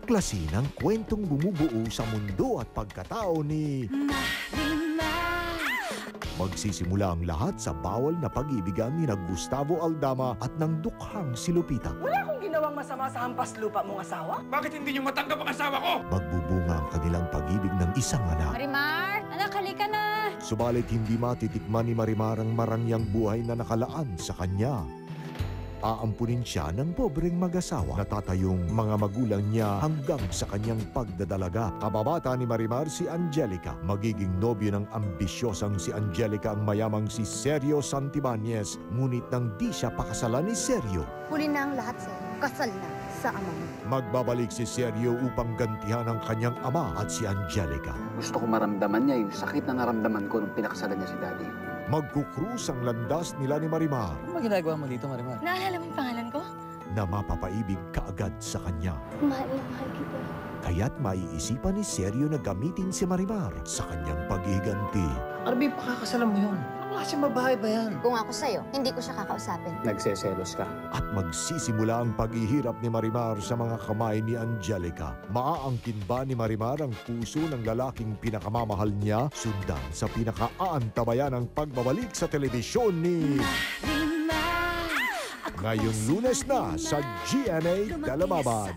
Tuklasin ang kwentong bumubuo sa mundo at pagkatao ni Marimar. Magsisimula ang lahat sa bawal na pag-ibigan ni Gustavo Aldama at ng dukhang si Lupita. Wala akong ginawang masama sa hampas lupa mong asawa. Bakit hindi niyo matanggap ang asawa ko? Magbubunga ang kanilang pag-ibig ng isang anak. Marimar, anak, halika na. Subalit hindi matitikman ni Marimar ang marangyang buhay na nakalaan sa kanya. Aampunin siya ng pobreng mag-asawa. Natatayong mga magulang niya hanggang sa kanyang pagdadalaga. Kababata ni Marimar si Angelica. Magiging nobyo ng ambisyosang si Angelica ang mayamang si Sergio Santibanez. Ngunit nang di siya pakasalan ni Sergio, Huli na ang lahat, sir. Kasal na sa ama mo. magbabalik si Sergio upang gantihan ang kanyang ama at si Angelica. Gusto ko maramdaman niya yung sakit na naramdaman ko nung pinakasalan niya si Daddy. Magkukrus ang landas nila ni Marimar Ano ba ginagawa mo dito, Marimar? Naalala mo yung pangalan ko? na mapapaibig kaagad sa kanya. Mahal na mahal kita. Kaya't maiisipan ni Sergio na gamitin si Marimar sa kanyang paghiganti. Arby, pakakasalan mo yun. Ano kasi babae ba yan? Kung ako sa'yo, hindi ko siya kakausapin. Nagseselos ka. At magsisimula ang paghihirap ni Marimar sa mga kamay ni Angelica. Maaangkin ba ni Marimar ang puso ng lalaking pinakamamahal niya? Sundan sa pinakaaantabayan ang pagbabalik sa telebisyon ni... Marimar. Ngayong Lunes na sa GMA Dalababad.